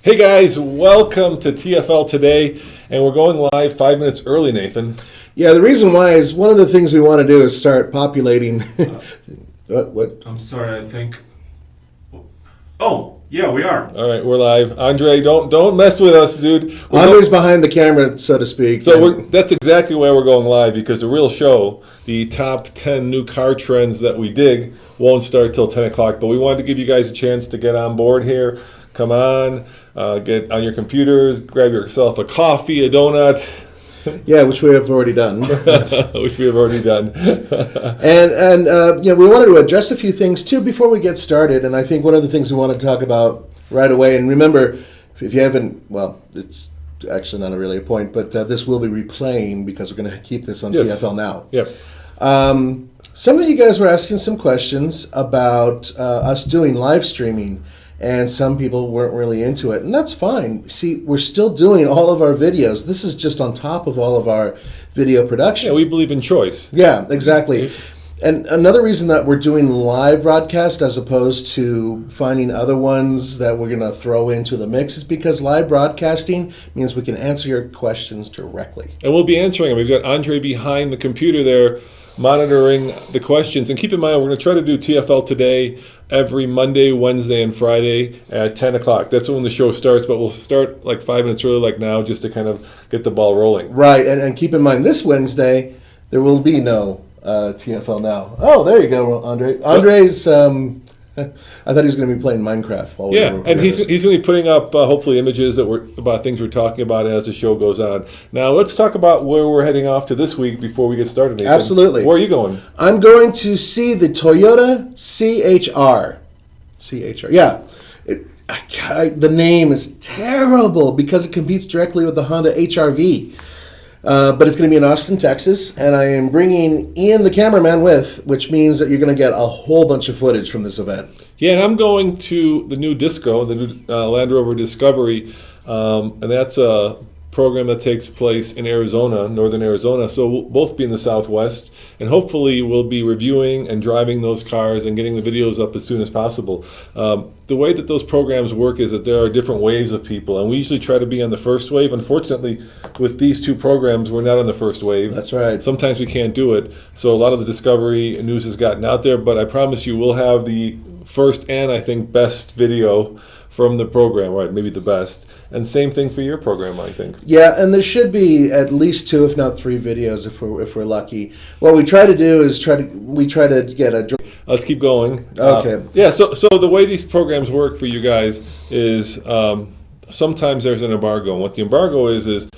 Hey guys, welcome to TFL Today, and we're going live 5 minutes early, Nathan. Yeah, the reason why is one of the things we want to do is start populating. What? I'm sorry, I think. Oh, yeah, we are. All right, we're live. Andre, don't mess with us, dude. Andre's behind the camera, so to speak. So that's exactly why we're going live, because the real show, the top 10 new car trends that we dig, won't start till 10 o'clock. But we wanted to give you guys a chance to get on board here. Come on, get on your computers, grab yourself a coffee, a donut. Yeah, which we have already done. And we wanted to address a few things too before we get started. And I think one of the things we want to talk about right away, and remember, if you haven't, well, it's actually not really a point, but this will be replaying because we're going to keep this on TFL now. Yep. Some of you guys were asking some questions about us doing live streaming. And some people weren't really into it, and that's fine. See, we're still doing all of our videos. This is just on top of all of our video production. Yeah, we believe in choice. Yeah, exactly. And another reason that we're doing live broadcast as opposed to finding other ones that we're going to throw into the mix is because live broadcasting means we can answer your questions directly. And we'll be answering them. We've got Andre behind the computer there monitoring the questions. And keep in mind, we're going to try to do TFL Today every Monday, Wednesday, and Friday at 10 o'clock. That's when the show starts, but we'll start like 5 minutes early like now just to kind of get the ball rolling. Right, and keep in mind, this Wednesday, there will be no TFL Now. Oh, there you go, Andre. Andre's, I thought he was going to be playing Minecraft while we were and he's going to be putting up hopefully images that about things we're talking about as the show goes on. Now let's talk about where we're heading off to this week before we get started, Nathan. Absolutely. Where are you going? I'm going to see the Toyota CHR. Yeah. The name is terrible because it competes directly with the Honda HR-V. But it's going to be in Austin, Texas, and I am bringing Ian, the cameraman, with, which means that you're going to get a whole bunch of footage from this event. Yeah, and I'm going to the new Disco, the new Land Rover Discovery, and that's a program that takes place in Arizona, northern Arizona. So we'll both be in the Southwest, and hopefully we'll be reviewing and driving those cars and getting the videos up as soon as possible. The way that those programs work is that there are different waves of people, and we usually try to be on the first wave. Unfortunately, with these two programs, we're not on the first wave. That's right. Sometimes we can't do it. So a lot of the Discovery news has gotten out there, but I promise you we'll have the first and I think best video from the program, right? Maybe the best. And same thing for your program, I think. Yeah, and there should be at least 2, if not 3 videos if we're lucky. What we try to do is we try to get a. Let's keep going. Okay. So the way these programs work for you guys is sometimes there's an embargo. And what the embargo is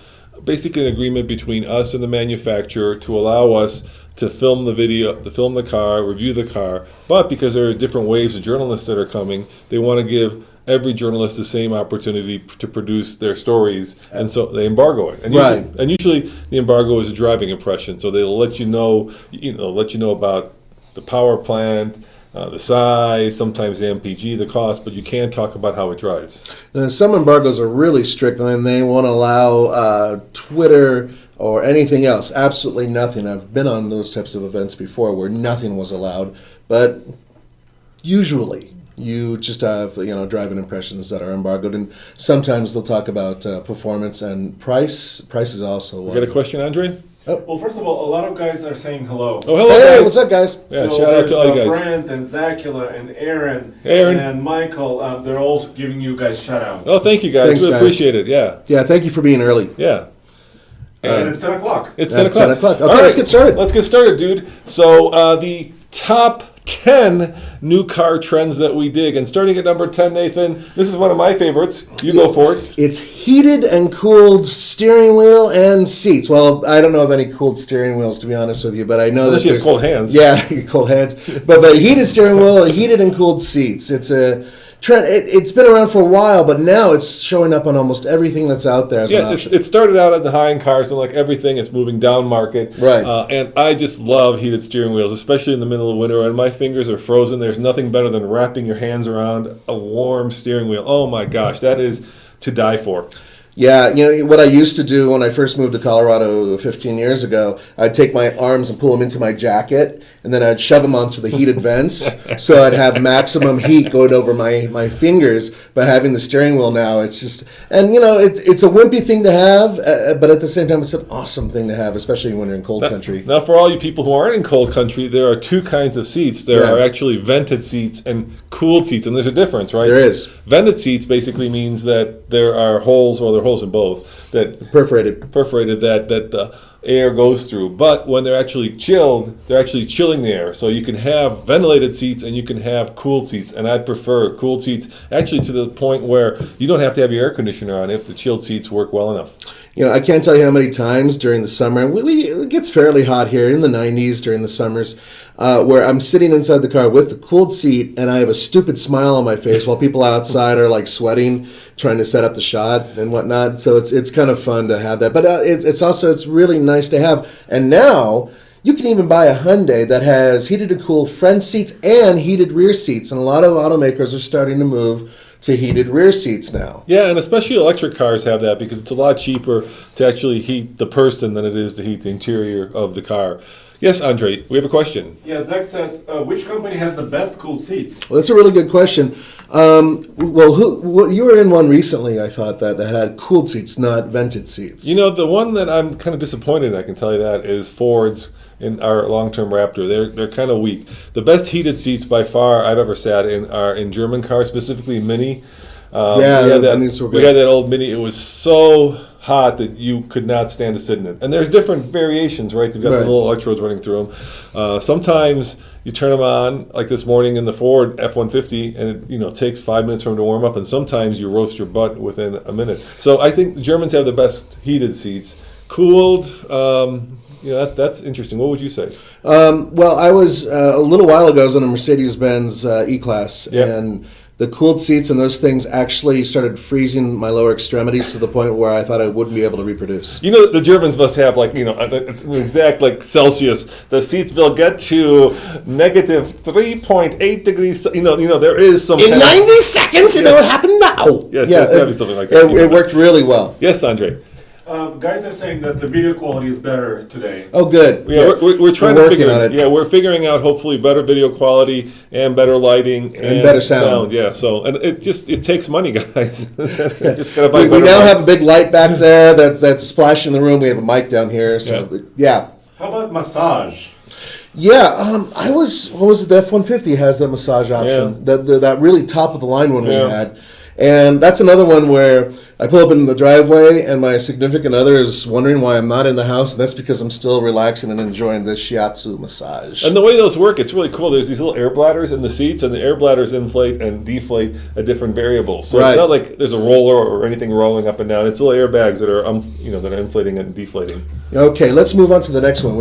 basically an agreement between us and the manufacturer to allow us to film the video, to film the car, review the car. But because there are different waves of journalists that are coming, they want to give every journalist the same opportunity to produce their stories, and so they embargo it. And usually the embargo is a driving impression, so they'll let you know about the power plant, the size, sometimes the MPG, the cost, but you can't talk about how it drives. Now, some embargoes are really strict, and they won't allow Twitter or anything else. Absolutely nothing. I've been on those types of events before where nothing was allowed, but usually you just have driving impressions that are embargoed, and sometimes they'll talk about performance and price. Price is also one. You got a question, Andre? Oh. Well, first of all, a lot of guys are saying hello. Oh, hello, Hey, guys. what's up, guys? Yeah, So shout out to all you guys. Brent and Zacula and Aaron Aaron. and Michael, they're all giving you guys shout outs. Oh, thank you guys. Thanks, We guys. appreciate it. Yeah. Yeah, thank you for being early. Yeah. And it's 10 o'clock. It's 10 It's o'clock. 10 o'clock. Okay, All let's get started. Let's get started, dude. So the top 10 new car trends that we dig. And starting at number 10, Nathan, this is one of my favorites. You go for it. It's heated and cooled steering wheel and seats. Well, I don't know of any cooled steering wheels, to be honest with you, but I know Unless that you have cold hands. Yeah, cold hands. But heated steering wheel and heated and cooled seats. It's a trend. It's been around for a while, but now it's showing up on almost everything that's out there as an option. It started out at the high-end cars, and like everything, it's moving down market. Right. And I just love heated steering wheels, especially in the middle of winter, and my fingers are frozen. There's nothing better than wrapping your hands around a warm steering wheel. Oh my gosh, that is to die for. Yeah, what I used to do when I first moved to Colorado 15 years ago, I'd take my arms and pull them into my jacket, and then I'd shove them onto the heated vents, so I'd have maximum heat going over my fingers. But having the steering wheel now, it's just, and it's a wimpy thing to have, but at the same time, it's an awesome thing to have, especially when you're in cold country. Now, for all you people who aren't in cold country, there are two kinds of seats. There are actually vented seats and cooled seats, and there's a difference, right? There is. Vented seats basically means that there are holes, or there are holes in both, that perforated that the air goes through. But when they're actually chilled, they're actually chilling the air. So you can have ventilated seats and you can have cooled seats. And I'd prefer cooled seats, actually to the point where you don't have to have your air conditioner on if the chilled seats work well enough. I can't tell you how many times during the summer, it gets fairly hot here in the 90s during the summers, where I'm sitting inside the car with the cooled seat and I have a stupid smile on my face while people outside are like sweating, trying to set up the shot and whatnot. So it's kind of fun to have that. But it's really nice to have. And now you can even buy a Hyundai that has heated and cooled front seats and heated rear seats. And a lot of automakers are starting to move to heated rear seats now. Yeah, and especially electric cars have that because it's a lot cheaper to actually heat the person than it is to heat the interior of the car. Yes, Andre, we have a question. Yeah, Zach says, which company has the best cooled seats? Well, that's a really good question. You were in one recently, I thought, that had cooled seats, not vented seats. The one that I'm kind of disappointed in, I can tell you that, is Ford's in our long-term Raptor. They're kind of weak. The best heated seats by far I've ever sat in are in German cars, specifically Mini. We had that old Mini. It was so hot that you could not stand to sit in it. And there's different variations, right? They've got the little electrodes running through them. Sometimes you turn them on, like this morning in the Ford F-150, and it takes 5 minutes for them to warm up. And sometimes you roast your butt within a minute. So I think the Germans have the best heated seats. Cooled, that's interesting. What would you say? I was a little while ago. I was on a Mercedes-Benz E-Class, and the cooled seats and those things actually started freezing my lower extremities to the point where I thought I wouldn't be able to reproduce. The Germans must have an exact Celsius. The seats will get to negative 3.8 degrees. There is some. In 90 seconds, it will happen now. Yes, something like that. It worked really well. Yes, Andre. Guys are saying that the video quality is better today. Oh, good. Yeah, we're trying to figure it. Yeah, we're figuring out hopefully better video quality and better lighting and better sound. Yeah, and it takes money, guys. Just gotta buy. We now have a big light back there that's splashing the room. We have a mic down here. So yeah. How about massage? Yeah, I was. What was it? The F-150 has that massage option. Yeah. That really top of the line one we had. And that's another one where I pull up in the driveway and my significant other is wondering why I'm not in the house, and that's because I'm still relaxing and enjoying this shiatsu massage. And the way those work, it's really cool. There's these little air bladders in the seats, and the air bladders inflate and deflate at different variables. So it's not like there's a roller or anything rolling up and down. It's little airbags that are that are inflating and deflating. Okay, let's move on to the next one.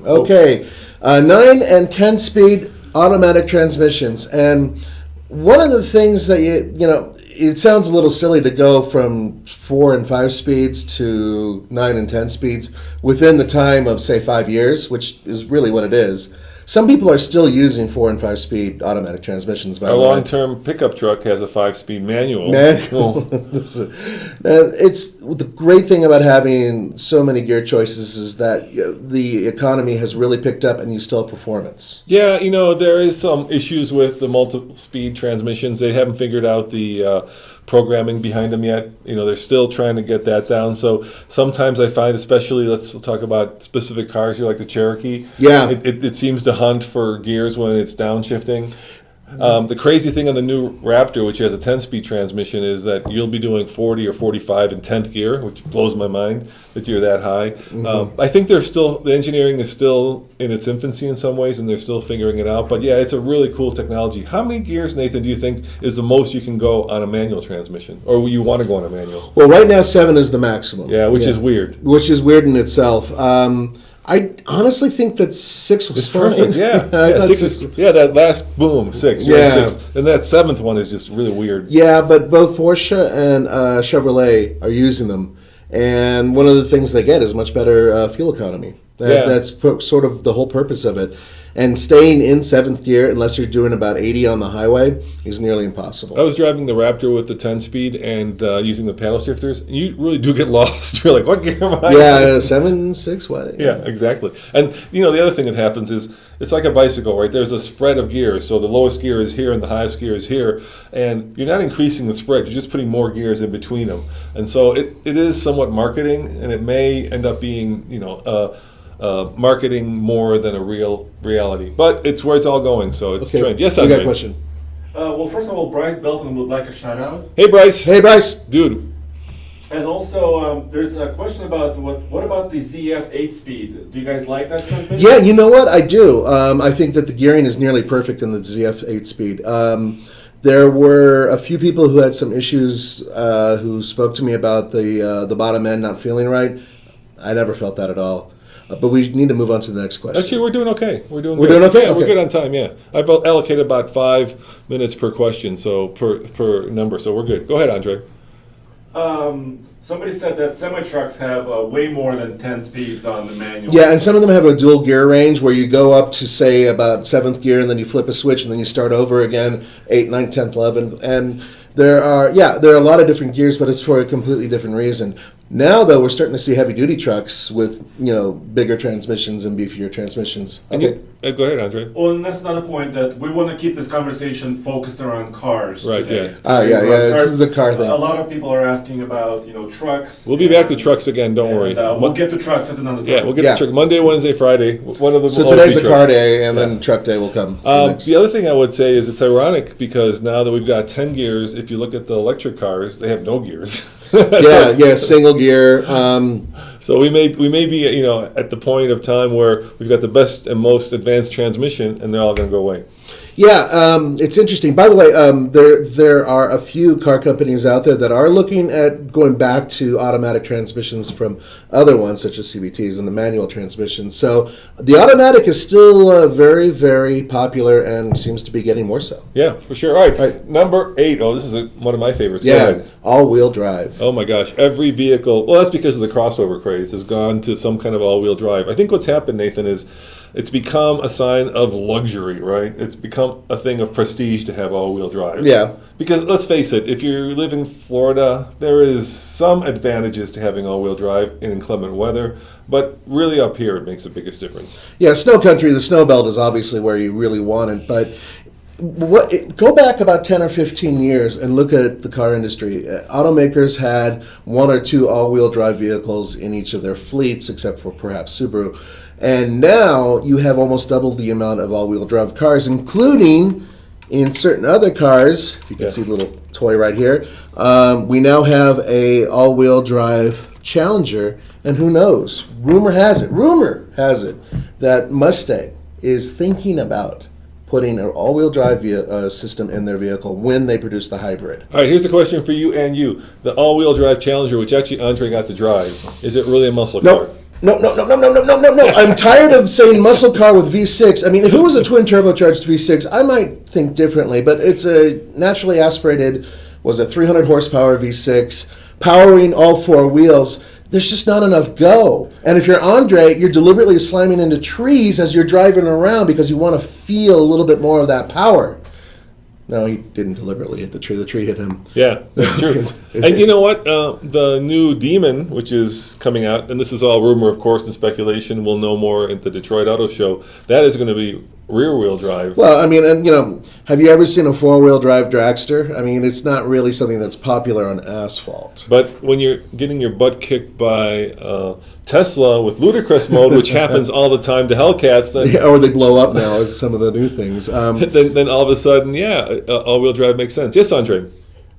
Okay, 9 and 10 speed automatic transmissions. And one of the things that it sounds a little silly to go from 4 and 5 speeds to 9 and 10 speeds within the time of, say, 5 years, which is really what it is. Some people are still using 4 and 5 speed automatic transmissions. Our long-term pickup truck has a 5-speed manual. It's the great thing about having so many gear choices is that the economy has really picked up, and you still have performance. Yeah, there is some issues with the multi-speed transmissions. They haven't figured out the programming behind them yet. They're still trying to get that down. So sometimes I find, especially, let's talk about specific cars here like the Cherokee. Yeah. It seems to hunt for gears when it's downshifting. The crazy thing on the new Raptor, which has a 10-speed transmission, is that you'll be doing 40 or 45 in 10th gear, which blows my mind that you're that high. I think the engineering is still in its infancy in some ways, and they're still figuring it out. But yeah, it's a really cool technology. How many gears, Nathan, do you think is the most you can go on a manual transmission, or you want to go on a manual? Well, right now 7 is the maximum. Yeah, which is weird. Which is weird in itself. I honestly think that 6 was fine. Perfect, yeah. That last boom, 6. Yeah. 6. And that 7th one is just really weird. Yeah, but both Porsche and Chevrolet are using them. And one of the things they get is much better fuel economy. That's sort of the whole purpose of it. And staying in 7th gear, unless you're doing about 80 on the highway, is nearly impossible. I was driving the Raptor with the 10-speed and using the paddle shifters, and you really do get lost. You're like, what gear am I in? Yeah, 7, 6, what? Yeah, exactly. And, the other thing that happens is it's like a bicycle, right? There's a spread of gears. So the lowest gear is here and the highest gear is here. And you're not increasing the spread. You're just putting more gears in between them. And so it is somewhat marketing, and it may end up being, marketing more than a real reality. But it's where it's all going, so it's a trend. Yes, I Andre. got a question. Well, first of all, Bryce Belton would like a shout out. Hey, Bryce. Hey, Bryce. Dude. And also, there's a question about what about the ZF 8-speed? Do you guys like that transmission? Yeah, you know what? I do. I think that the gearing is nearly perfect in the ZF 8-speed. There were a few people who had some issues who spoke to me about the bottom end not feeling right. I never felt that at all. But we need to move on to the next question. Actually, we're doing okay. We're doing doing okay? Yeah, Okay. we're good on time, yeah. I've allocated about 5 minutes per question, so per number, so we're good. Go ahead, Andre. Somebody said that semi-trucks have way more than 10 speeds on the manual. Yeah, and some of them have a dual gear range where you go up to, say, about 7th gear, and then you flip a switch, and then you start over again, 8th, 9th, 10th, 11th. And there are a lot of different gears, but it's for a completely different reason. Now, though, we're starting to see heavy-duty trucks with, bigger transmissions and beefier transmissions. Okay. Go ahead, Andre. Well, and that's another point that we want to keep this conversation focused around cars. Right, today. yeah. This is a car thing. A lot of people are asking about, trucks. We'll be back to trucks again, don't worry. We'll get to trucks at another time. Yeah, we'll get to truck Monday, Wednesday, Friday. One of them. So will today's always a be car day, and then truck day will come. The other thing I would say is it's ironic because now that we've got 10 gears, if you look at the electric cars, they have no gears. Single gear. So we may be at the point of time where we've got the best and most advanced transmission, and they're all going to go away. Yeah, it's interesting. By the way, there are a few car companies out there that are looking at going back to automatic transmissions from other ones, such as CVTs and the manual transmissions. So the automatic is still very, very popular and seems to be getting more so. Yeah, for sure. All right. Number 8. Oh, this is one of my favorites. Go ahead. All-wheel drive. Oh my gosh, every vehicle, well, that's because of the crossover craze, has gone to some kind of all-wheel drive. I think what's happened, Nathan, is it's become a sign of luxury, right? It's become a thing of prestige to have all-wheel drive. Yeah. Because let's face it, if you live in Florida, there is some advantages to having all-wheel drive in inclement weather, but really up here it makes the biggest difference. Yeah, snow country, the snow belt is obviously where you really want it, but go back about 10 or 15 years and look at the car industry. Automakers had 1 or 2 all-wheel drive vehicles in each of their fleets, except for perhaps Subaru. And now you have almost double the amount of all-wheel drive cars, including in certain other cars. If you can see the little toy right here. We now have a all-wheel drive Challenger, and who knows? Rumor has it that Mustang is thinking about putting an all-wheel drive system in their vehicle when they produce the hybrid. All right, here's a question for you and you. The all-wheel drive Challenger, which actually Andre got to drive, is it really a muscle car? No. I'm tired of saying muscle car with V6. I mean, if it was a twin turbocharged V6, I might think differently, but it's a naturally aspirated, 300 horsepower V6, powering all 4 wheels. There's just not enough go. And if you're Andre, you're deliberately slamming into trees as you're driving around because you want to feel a little bit more of that power. No, he didn't deliberately hit the tree. The tree hit him. Yeah, that's true. And you know what? The new Demon, which is coming out, and this is all rumor, of course, and speculation. We'll know more at the Detroit Auto Show. That is going to be rear-wheel drive. Well, I mean, and have you ever seen a 4-wheel drive dragster? I mean, it's not really something that's popular on asphalt. But when you're getting your butt kicked by Tesla with ludicrous mode, which happens all the time to Hellcats, then, or they blow up now as some of the new things. Then all of a sudden, all-wheel drive makes sense. Yes, Andre?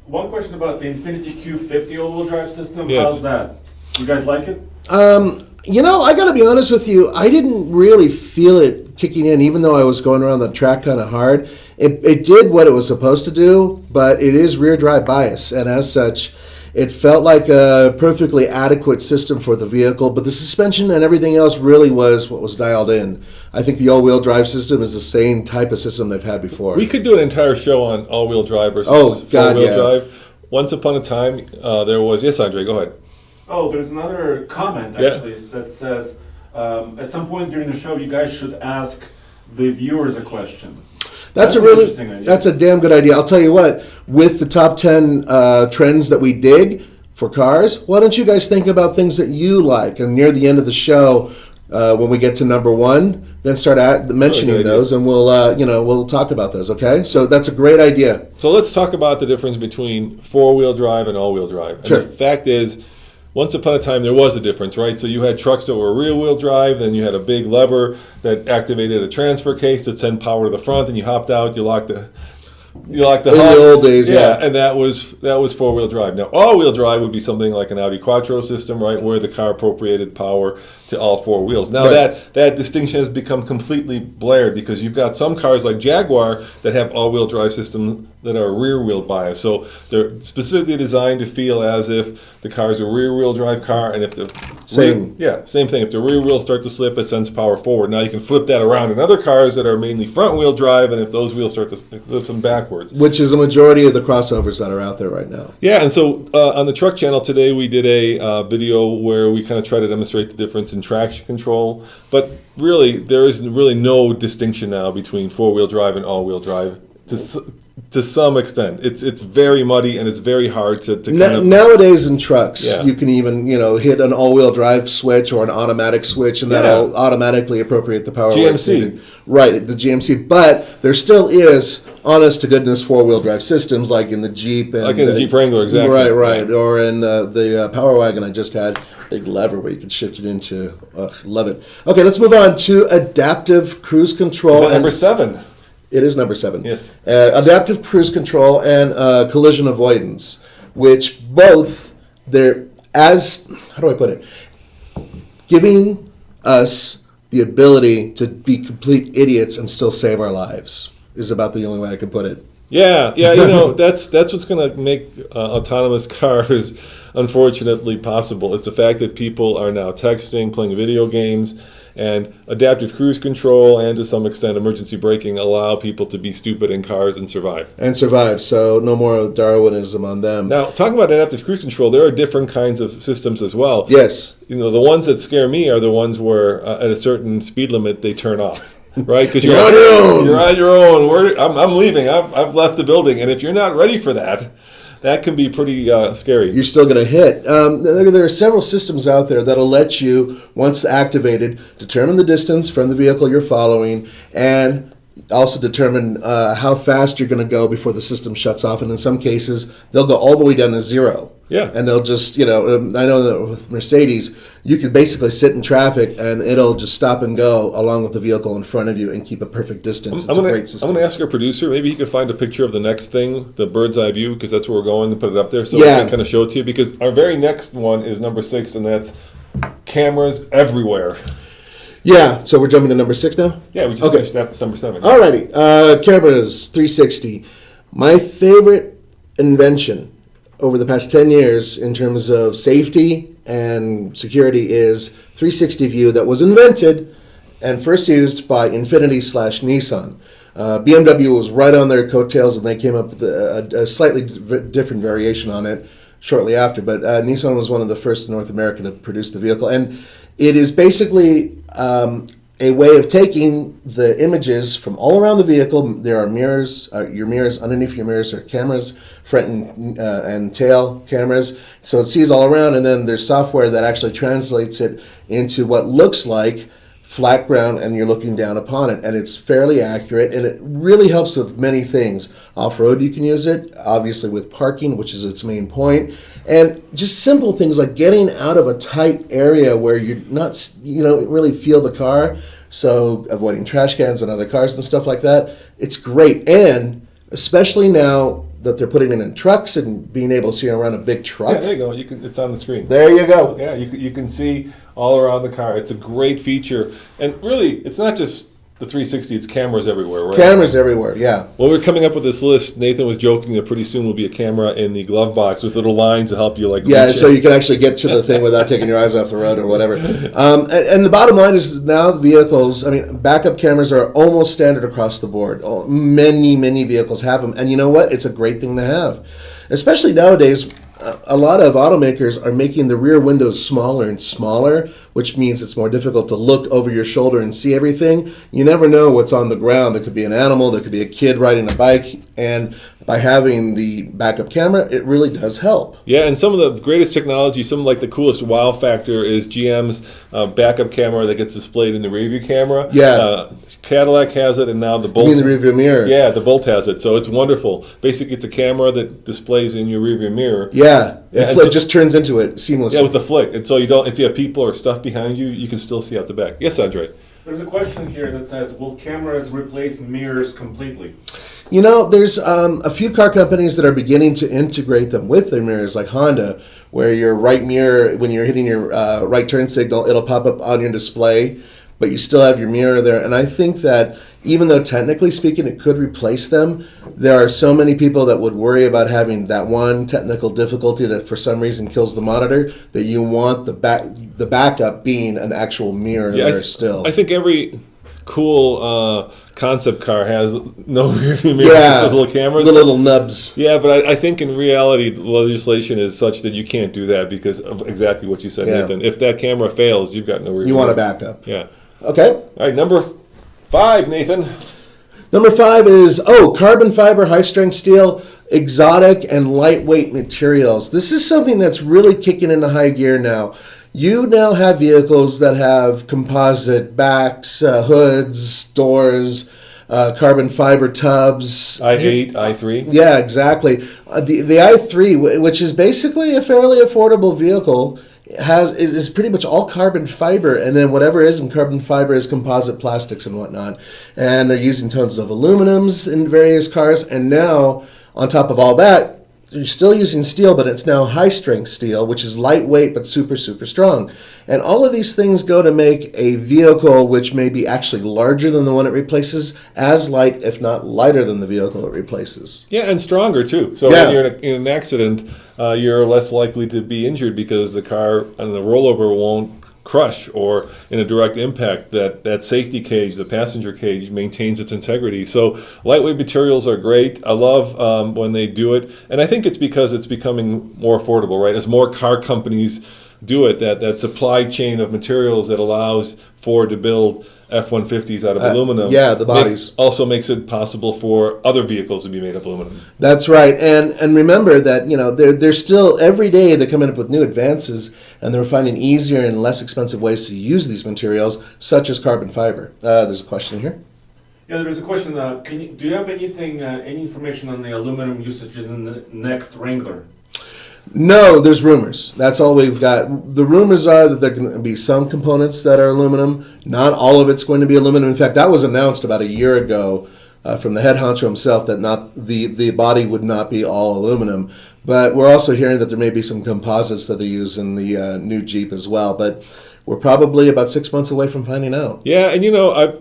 One question about the Infiniti Q50 all-wheel drive system. Yes. How's that? You guys like it? I got to be honest with you. I didn't really feel it kicking in, even though I was going around the track kind of hard. It did what it was supposed to do, but it is rear drive bias, and as such, it felt like a perfectly adequate system for the vehicle, but the suspension and everything else really was what was dialed in. I think the all-wheel drive system is the same type of system they've had before. We could do an entire show on all-wheel drive versus four-wheel drive. Once upon a time, there was... Yes, Andre, go ahead. Oh, there's another comment, actually, that says, at some point during the show, you guys should ask the viewers a question. That's an interesting idea. That's a damn good idea. I'll tell you what, with the top 10 trends that we dig for cars, why don't you guys think about things that you like? And near the end of the show, when we get to number 1, then start mentioning those, and we'll talk about those. Okay, so that's a great idea. So let's talk about the difference between 4-wheel drive and all-wheel drive. And Sure. the fact is, once upon a time there was a difference, right? So you had trucks that were rear-wheel drive, then you had a big lever that activated a transfer case to send power to the front, and you hopped out, you locked the In the old days, yeah. And that was 4-wheel drive. Now, all-wheel drive would be something like an Audi Quattro system, right, where the car appropriated power to all 4 wheels. Now, Right. that distinction has become completely blared because you've got some cars like Jaguar that have all-wheel drive systems that are rear-wheel bias. So they're specifically designed to feel as if the car is a rear-wheel drive car, and if the Same. same thing. If the rear wheels start to slip, it sends power forward. Now you can flip that around in other cars that are mainly front-wheel drive, and if those wheels start to slip them backwards. Which is a majority of the crossovers that are out there right now. Yeah, and so on the truck channel today, we did a video where we kind of try to demonstrate the difference in traction control. But really, there is really no distinction now between 4-wheel drive and all-wheel drive. To some extent, it's very muddy and it's very hard to kind of. Nowadays in trucks, Yeah. you can even hit an all-wheel drive switch or an automatic switch, and that'll automatically appropriate the power. where it's GMC. needed. Right, the GMC. But there still is, honest to goodness, 4-wheel drive systems like in the Jeep and Like in the Jeep Wrangler, exactly. Right, or in the Power Wagon I just had. Big lever where you can shift it into. Love it. Okay, let's move on to adaptive cruise control. Is that number 7? It is number 7. Yes. Adaptive cruise control and collision avoidance, which both they're how do I put it? Giving us the ability to be complete idiots and still save our lives is about the only way I can put it. Yeah, that's what's going to make autonomous cars unfortunately possible. It's the fact that people are now texting, playing video games, and adaptive cruise control and to some extent emergency braking allow people to be stupid in cars and survive. So no more Darwinism on them. Now, talking about adaptive cruise control, there are different kinds of systems as well. Yes. The ones that scare me are the ones where at a certain speed limit they turn off. Right, because You're on your own. You're on your own. I'm leaving. I've left the building, and if you're not ready for that, that can be pretty scary. You're still going to hit. There are several systems out there that'll let you, once activated, determine the distance from the vehicle you're following, and also determine how fast you're going to go before the system shuts off. And in some cases, they'll go all the way down to 0. Yeah. And they'll just, I know that with Mercedes, you could basically sit in traffic and it'll just stop and go along with the vehicle in front of you and keep a perfect distance. It's a great system. I'm going to ask our producer, maybe he could find a picture of the next thing, the bird's eye view, because that's where we're going, and put it up there so we can kind of show it to you. Because our very next one is number 6, and that's cameras everywhere. Yeah, so we're jumping to number 6 now? Yeah, we just finished that number 7. Alrighty, cameras 360. My favorite invention over the past 10 years in terms of safety and security is 360 view that was invented and first used by Infiniti/Nissan. BMW was right on their coattails and they came up with a slightly different variation on it shortly after, but Nissan was one of the first in North America to produce the vehicle. And it is basically a way of taking the images from all around the vehicle. There are mirrors, your mirrors, underneath your mirrors are cameras, front and tail cameras. So it sees all around, and then there's software that actually translates it into what looks like flat ground, and you're looking down upon it. And it's fairly accurate, and it really helps with many things. Off-road, you can use it, obviously with parking, which is its main point. And just simple things like getting out of a tight area where you don't really feel the car, so avoiding trash cans and other cars and stuff like that. It's great, and especially now that they're putting it in trucks and being able to see around a big truck. Yeah, there you go. It's on the screen. There you go. Yeah, you can see all around the car. It's a great feature, and really, it's not just the 360, it's cameras everywhere, right? Cameras everywhere, yeah. When we were coming up with this list, Nathan was joking that pretty soon will be a camera in the glove box with little lines to help you, Yeah, so you can actually get to the thing without taking your eyes off the road or whatever. And the bottom line is now the vehicles, backup cameras are almost standard across the board. Many, many vehicles have them. And you know what? It's a great thing to have. Especially nowadays, a lot of automakers are making the rear windows smaller and smaller, which means it's more difficult to look over your shoulder and see everything. You never know what's on the ground. There could be an animal, there could be a kid riding a bike, and by having the backup camera, it really does help. Yeah, and some of the greatest technology, some of like the coolest wow factor is GM's backup camera that gets displayed in the rear view camera. Yeah. Cadillac has it, and now the Bolt. You mean the rear view mirror? Yeah, the Bolt has it, so it's wonderful. Basically, it's a camera that displays in your rear view mirror. Yeah, Yeah, it just turns into it seamlessly. Yeah, with the flick, and so you don't. If you have people or stuff behind you, you can still see out the back. Yes, Andre. There's a question here that says, will cameras replace mirrors completely? You know, there's a few car companies that are beginning to integrate them with their mirrors, like Honda, where your right mirror, when you're hitting your right turn signal, it'll pop up on your display, but you still have your mirror there. And I think that even though technically speaking it could replace them, there are so many people that would worry about having that one technical difficulty that for some reason kills the monitor, that you want the backup being an actual mirror there still. I think every cool concept car has no rear view mirrors, just those little cameras. The little nubs. Yeah, but I think in reality, the legislation is such that you can't do that because of exactly what you said, Nathan. If that camera fails, you've got no rear view. You want a backup. Yeah. Okay. All right, number 5, Nathan. Number 5 is, carbon fiber, high-strength steel, exotic and lightweight materials. This is something that's really kicking into high gear now. You now have vehicles that have composite backs, hoods, doors, carbon fiber tubs. i8, i3. Yeah, exactly. The i3, which is basically a fairly affordable vehicle, is pretty much all carbon fiber, and then whatever is in carbon fiber is composite plastics and whatnot. And they're using tons of aluminums in various cars, and now on top of all that, you're still using steel, but it's now high-strength steel, which is lightweight but super, super strong. And all of these things go to make a vehicle which may be actually larger than the one it replaces, as light, if not lighter than the vehicle it replaces. Yeah, and stronger too. So when you're in an accident, you're less likely to be injured because the car and the rollover won't crush, or in a direct impact, that safety cage, the passenger cage, maintains its integrity. So lightweight materials are great. I love when they do it, and I think it's because it's becoming more affordable, right? As more car companies do it, that supply chain of materials that allows Ford to build F-150s out of aluminum. Yeah, the bodies. Also makes it possible for other vehicles to be made of aluminum. That's right. And remember that, they're still, every day they're coming up with new advances, and they're finding easier and less expensive ways to use these materials, such as carbon fiber. There's a question here. Yeah, there's a question. Do you have any information on the aluminum usages in the next Wrangler? No, there's rumors. That's all we've got. The rumors are that there are going to be some components that are aluminum. Not all of it's going to be aluminum. In fact, that was announced about a year ago from the head honcho himself, that not the body would not be all aluminum. But we're also hearing that there may be some composites that they use in the new Jeep as well. But we're probably about 6 months away from finding out. Yeah, and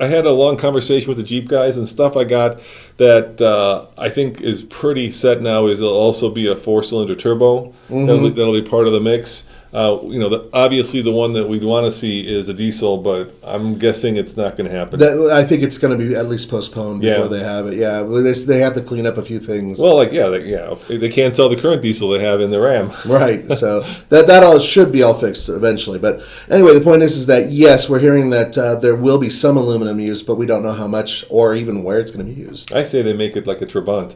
I had a long conversation with the Jeep guys, and stuff I got that I think is pretty set now is it'll also be a 4-cylinder turbo. That'll be part of the mix. Obviously the one that we'd want to see is a diesel, but I'm guessing it's not going to happen. I think it's going to be at least postponed before they have it. Yeah, they have to clean up a few things. Well, they can't sell the current diesel they have in the Ram. Right. So that all should be all fixed eventually. But anyway, the point is that yes, we're hearing that there will be some aluminum used, but we don't know how much or even where it's going to be used. I say they make it like a Trabant.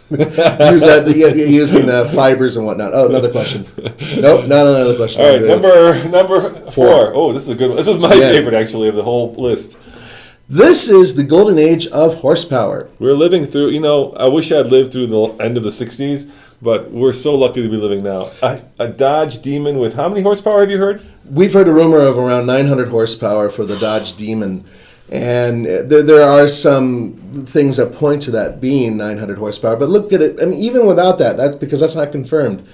Use that using fibers and whatnot. Oh, another question. Nope, not another question. All right, number 4. Oh, this is a good one. This is my favorite, actually, of the whole list. This is the golden age of horsepower. We're living through, I wish I'd lived through the end of the 60s, but we're so lucky to be living now. A Dodge Demon with how many horsepower have you heard? We've heard a rumor of around 900 horsepower for the Dodge Demon. And there are some things that point to that being 900 horsepower. But look at it. I mean, even without that, that's because that's not confirmed.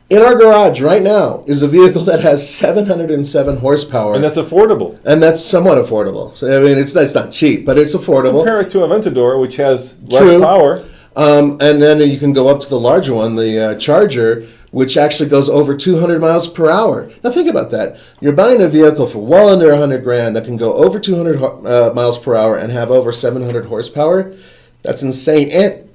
In our garage right now is a vehicle that has 707 horsepower. And that's affordable. And that's somewhat affordable. So, I mean, it's not cheap, but it's affordable. Compare it to a Aventador, which has less power. And then you can go up to the larger one, the Charger, which actually goes over 200 miles per hour. Now think about that. You're buying a vehicle for well under $100,000 that can go over 200 miles per hour and have over 700 horsepower. That's insane. And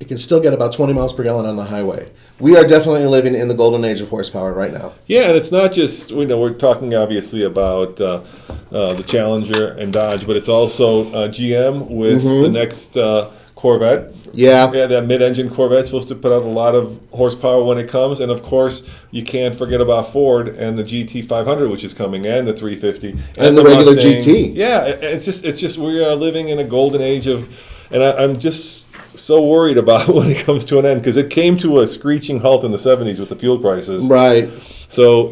it can still get about 20 miles per gallon on the highway. We are definitely living in the golden age of horsepower right now. Yeah, and it's not just, we're talking obviously about the Challenger and Dodge, but it's also GM with the next Corvette. Yeah. Yeah, that mid-engine Corvette's supposed to put out a lot of horsepower when it comes, and of course you can't forget about Ford and the GT500, which is coming, and the 350, and the regular Mustang. GT. Yeah, it's just we are living in a golden age of, and I'm just so worried about when it comes to an end, because it came to a screeching halt in the 70s with the fuel crisis. Right. So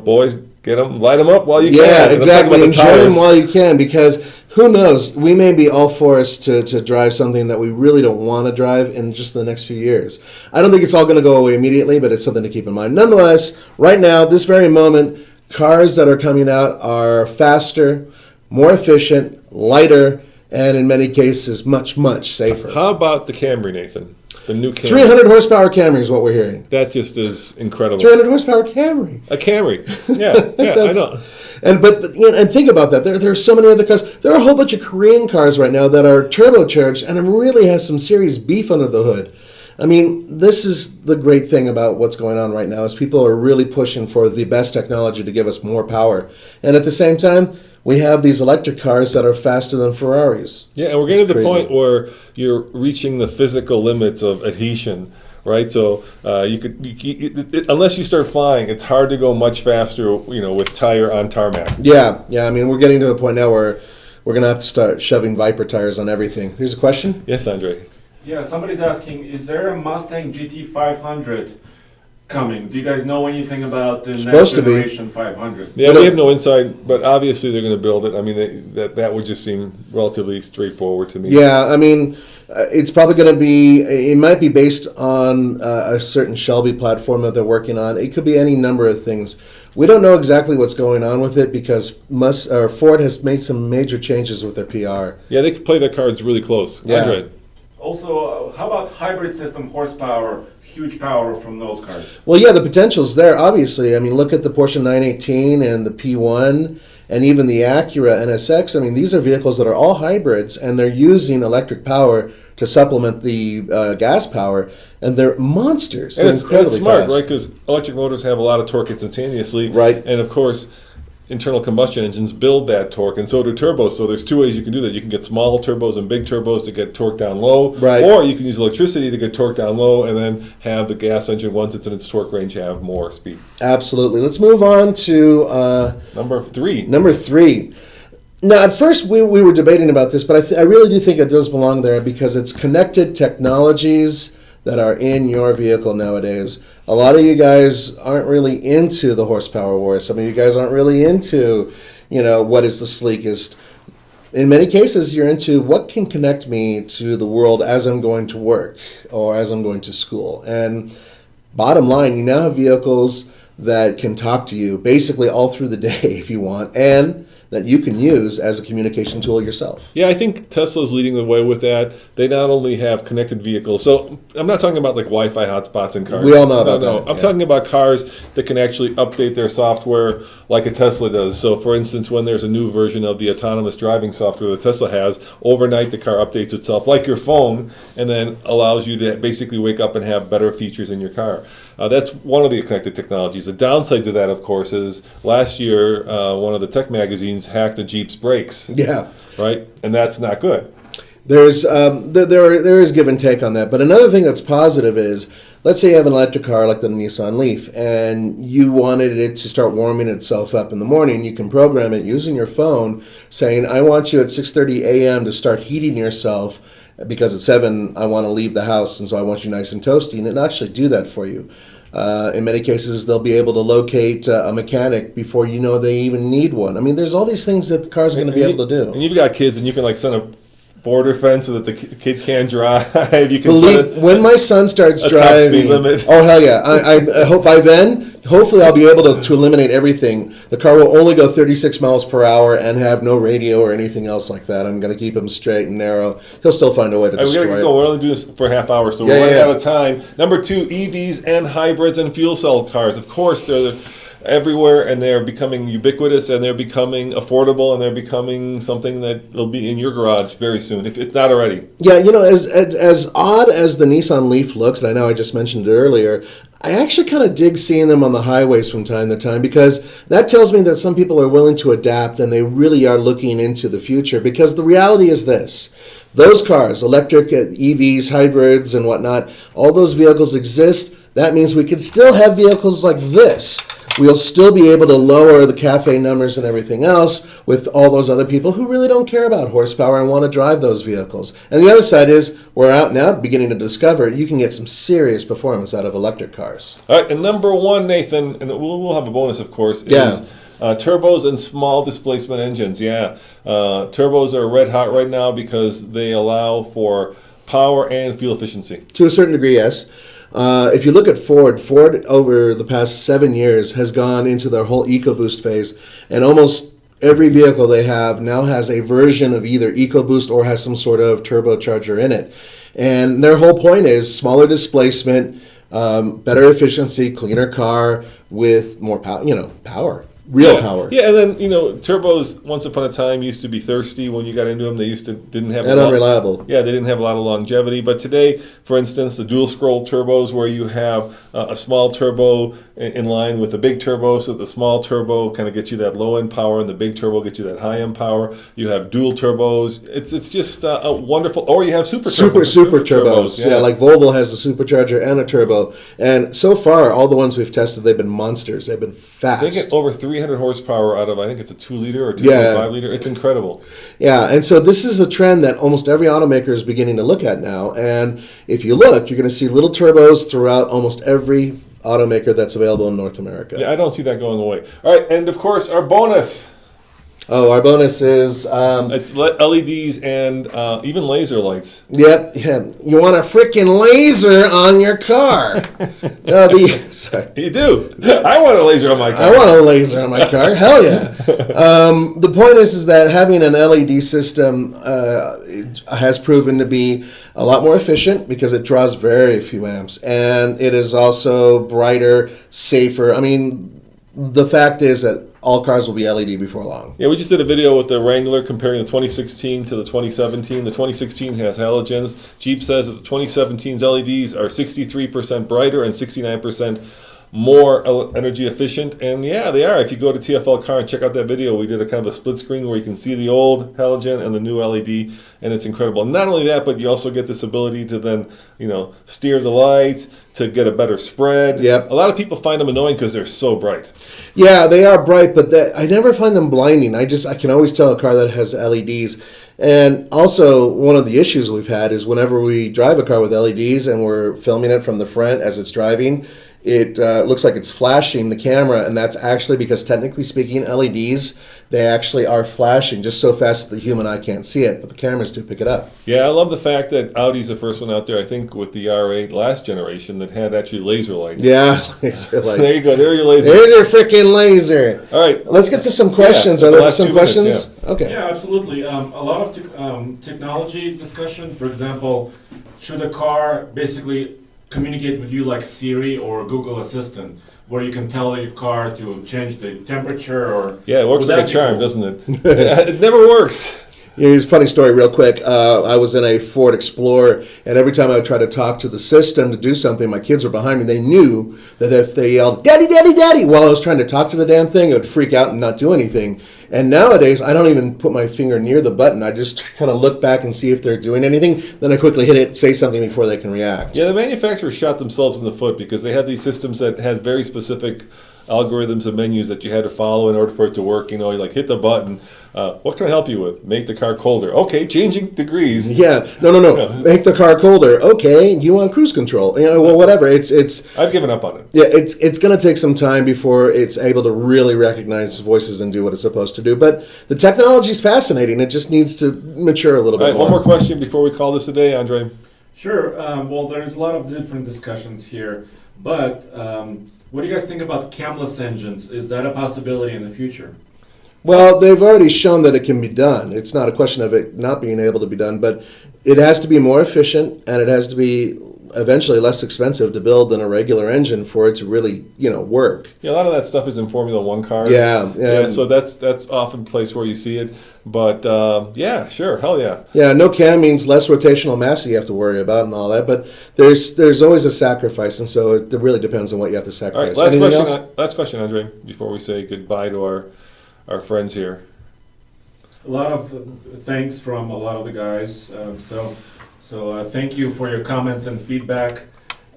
boys, light them up while you can. Yeah, And exactly. I'm talking Enjoy about the them tires. while you can, because who knows? We may be all forced to drive something that we really don't want to drive in just the next few years. I don't think it's all going to go away immediately, but it's something to keep in mind. Nonetheless, right now, this very moment, cars that are coming out are faster, more efficient, lighter, and in many cases, much, much safer. How about the Camry, Nathan? The new Camry. 300 horsepower Camry is what we're hearing. That just is incredible. 300 horsepower Camry. A Camry. Yeah, I know. And think about that. There are so many other cars. There are a whole bunch of Korean cars right now that are turbocharged and really have some serious beef under the hood. I mean, this is the great thing about what's going on right now, is people are really pushing for the best technology to give us more power. And at the same time, we have these electric cars that are faster than Ferraris. Yeah, and we're getting to the It's crazy. point where you're reaching the physical limits of adhesion, right? So unless you start flying, it's hard to go much faster, with tire on tarmac. Yeah. I mean, we're getting to the point now where we're going to have to start shoving Viper tires on everything. Here's a question. Yes, Andre. Yeah, somebody's asking, is there a Mustang GT500 coming? Do you guys know anything about the next Supposed to be. generation 500? Yeah, we have no insight, but obviously they're going to build it. I mean, that would just seem relatively straightforward to me. Yeah, I mean, it's probably going to be, it might be based on a certain Shelby platform that they're working on. It could be any number of things. We don't know exactly what's going on with it because Ford has made some major changes with their PR. Yeah, they could play their cards really close. Yeah. Andre. Also, how about hybrid system horsepower, huge power from those cars? Well, yeah, the potential's there, obviously. I mean, look at the Porsche 918 and the P1 and even the Acura NSX. I mean, these are vehicles that are all hybrids, and they're using electric power to supplement the gas power, and they're monsters. And They're it's incredibly smart, fast. right? Because electric motors have a lot of torque instantaneously. Right. And of course, internal combustion engines build that torque, and so do turbos. So there's two ways you can do that. You can get small turbos and big turbos to get torque down low. Right. Or you can use electricity to get torque down low, and then have the gas engine, once it's in its torque range, have more speed. Absolutely. Let's move on to Number three. number 3. Now, at first, we were debating about this, but I really do think it does belong there because it's connected technologies that are in your vehicle nowadays. A lot of you guys aren't really into the horsepower war. Some of you guys aren't really into, what is the sleekest. In many cases, you're into what can connect me to the world as I'm going to work or as I'm going to school. And bottom line, you now have vehicles that can talk to you basically all through the day if you want, and that you can use as a communication tool yourself. Yeah, I think Tesla's leading the way with that. They not only have connected vehicles, so I'm not talking about like Wi-Fi hotspots in cars. We all know about that, I'm yeah. talking about cars that can actually update their software like a Tesla does. So for instance, when there's a new version of the autonomous driving software that Tesla has, overnight the car updates itself like your phone, and then allows you to basically wake up and have better features in your car. That's one of the connected technologies. The downside to that, of course, is last year one of the tech magazines hacked the Jeep's brakes. Yeah. Right? And that's not good. There's there is give and take on that. But another thing that's positive is, let's say you have an electric car like the Nissan Leaf, and you wanted it to start warming itself up in the morning. You can program it using your phone, saying, I want you at 6:30 a.m. to start heating yourself, because at 7 I want to leave the house, and so I want you nice and toasty, and it'll actually do that for you. In many cases, they'll be able to locate a mechanic before you know they even need one. I mean, there's all these things that the car's going to be able to do. And you've got kids, and you can like send a border fence so that the kid can't drive. You can set When my son starts a top driving, speed limit. oh hell yeah! I hope by then, hopefully, I'll be able to eliminate everything. The car will only go 36 miles per hour and have no radio or anything else like that. I'm going to keep him straight and narrow. He'll still find a way to We destroy gotta it. go. We're only doing this for a half hour, so Yeah, we're running yeah. out of time. Number 2, EVs and hybrids and fuel cell cars. Of course, they're everywhere, and they're becoming ubiquitous, and they're becoming affordable, and they're becoming something that will be in your garage very soon, if it's not already. Yeah, as odd as the Nissan Leaf looks, and I know I just mentioned it earlier, I actually kind of dig seeing them on the highways from time to time, because that tells me that some people are willing to adapt and they really are looking into the future. Because the reality is this: those cars, electric EVs, hybrids, and whatnot, all those vehicles exist. That means we could still have vehicles like this. We'll still be able to lower the CAFE numbers and everything else with all those other people who really don't care about horsepower and want to drive those vehicles. And the other side is, we're out now beginning to discover you can get some serious performance out of electric cars. All right, and number one, Nathan, and we'll have a bonus, of course, is turbos and small displacement engines. Yeah, turbos are red hot right now because they allow for power and fuel efficiency. To a certain degree, yes. If you look at Ford over the past 7 years has gone into their whole EcoBoost phase, and almost every vehicle they have now has a version of either EcoBoost or has some sort of turbocharger in it. And their whole point is smaller displacement, better efficiency, cleaner car with more power. Real power. Yeah, and then, turbos once upon a time used to be thirsty when you got into them. They didn't have and unreliable. Yeah, they didn't have a lot of longevity. But today, for instance, the dual scroll turbos, where you have a small turbo in line with the big turbo, so the small turbo kind of gets you that low end power, and the big turbo gets you that high end power. You have dual turbos. It's just a wonderful. Or you have super turbos. Yeah, like Volvo has a supercharger and a turbo. And so far, all the ones we've tested, they've been monsters. They've been fast. They get over 300 horsepower out of, I think it's a 2 liter or 2.5 liter. It's incredible. Yeah, and so this is a trend that almost every automaker is beginning to look at now. And if you look, you're going to see little turbos throughout almost every automaker that's available in North America. Yeah, I don't see that going away. All right, and of course, our bonus. Oh, our bonus is... it's LEDs and even laser lights. Yep, yeah. You want a freaking laser on your car. Sorry. You do. I want a laser on my car. I want a laser on my car. Hell yeah. The point is that having an LED system has proven to be a lot more efficient because it draws very few amps. And it is also brighter, safer. I mean, the fact is that all cars will be LED before long. Yeah, we just did a video with the Wrangler comparing the 2016 to the 2017. The 2016 has halogens. Jeep says that the 2017's LEDs are 63% brighter and 69% more energy efficient, and yeah, they are. If you go to TFL Car and check out that video, we did a kind of a split screen where you can see the old halogen and the new LED, and it's incredible. And not only that, but you also get this ability to then, steer the lights to get a better spread. Yep. A lot of people find them annoying because they're so bright. Yeah, they are bright, but I never find them blinding. I can always tell a car that has LEDs. And also, one of the issues we've had is whenever we drive a car with LEDs and we're filming it from the front as it's driving, it looks like it's flashing the camera, and that's actually because, technically speaking, LEDs, they actually are flashing just so fast that the human eye can't see it, but the cameras do pick it up. Yeah, I love the fact that Audi's the first one out there, I think, with the R8 last generation that had actually laser lights. Yeah, laser lights. There you go. There are your lasers. There's your freaking laser. All right. Let's get to some questions. Are there some questions? Minutes, yeah. Okay. Yeah, absolutely. A lot of technology discussion. For example, should a car basically communicate with you like Siri or Google Assistant, where you can tell your car to change the temperature or... Yeah, it works like a charm, doesn't it? It never works. Yeah, here's a funny story real quick. I was in a Ford Explorer, and every time I would try to talk to the system to do something, my kids were behind me. They knew that if they yelled, "Daddy, Daddy, Daddy," while I was trying to talk to the damn thing, it would freak out and not do anything. And nowadays, I don't even put my finger near the button. I just kind of look back and see if they're doing anything. Then I quickly hit it, say something before they can react. Yeah, the manufacturers shot themselves in the foot because they had these systems that had very specific algorithms and menus that you had to follow in order for it to work. You like hit the button. What can I help you with? Make the car colder. Okay, changing degrees. Yeah, no. Make the car colder. Okay, you want cruise control? Whatever. It's. I've given up on it. Yeah, it's going to take some time before it's able to really recognize voices and do what it's supposed to do. But the technology is fascinating. It just needs to mature a little bit more. One more question before we call this a day, Andre. Sure. Well, there's a lot of different discussions here, but what do you guys think about camless engines? Is that a possibility in the future? Well, they've already shown that it can be done. It's not a question of it not being able to be done, but it has to be more efficient, and it has to be eventually less expensive to build than a regular engine for it to really, work. Yeah, a lot of that stuff is in Formula One cars. Yeah. So that's often a place where you see it. But yeah, sure, hell yeah. Yeah, no cam means less rotational mass you have to worry about and all that. But there's always a sacrifice, and so it really depends on what you have to All sacrifice. right, Anything else? last question, Andre, before we say goodbye to our friends here. A lot of thanks from a lot of the guys. So thank you for your comments and feedback.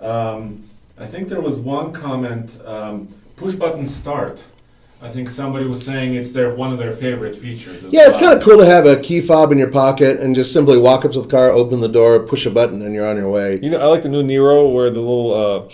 I think there was one comment, push button start. I think somebody was saying it's one of their favorite features. Yeah, it's kind of cool to have a key fob in your pocket and just simply walk up to the car, open the door, push a button, and you're on your way. I like the new Nero where the little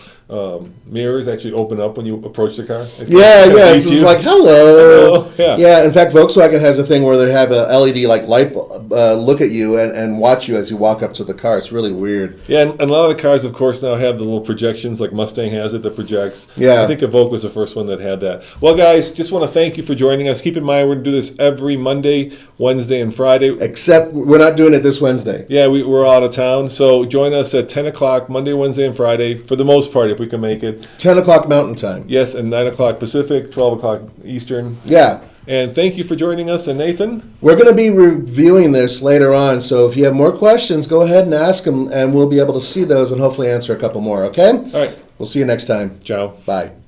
mirrors actually open up when you approach the car. It's It's just like, hello. Yeah. In fact, Volkswagen has a thing where they have a LED light look at you and watch you as you walk up to the car. It's really weird. Yeah, and a lot of the cars, of course, now have the little projections, like Mustang has it that projects. Yeah. I think Evoque was the first one that had that. Well, guys, just want to thank you for joining us. Keep in mind, we're going to do this every Monday, Wednesday, and Friday. Except we're not doing it this Wednesday. Yeah, we're out of town, so join us at 10 o'clock, Monday, Wednesday, and Friday, for the most part, if we can make it. 10 o'clock Mountain Time. Yes, and 9 o'clock Pacific, 12 o'clock Eastern. Yeah. And thank you for joining us. And Nathan? We're going to be reviewing this later on, so if you have more questions, go ahead and ask them, and we'll be able to see those and hopefully answer a couple more, okay? All right. We'll see you next time. Ciao. Bye.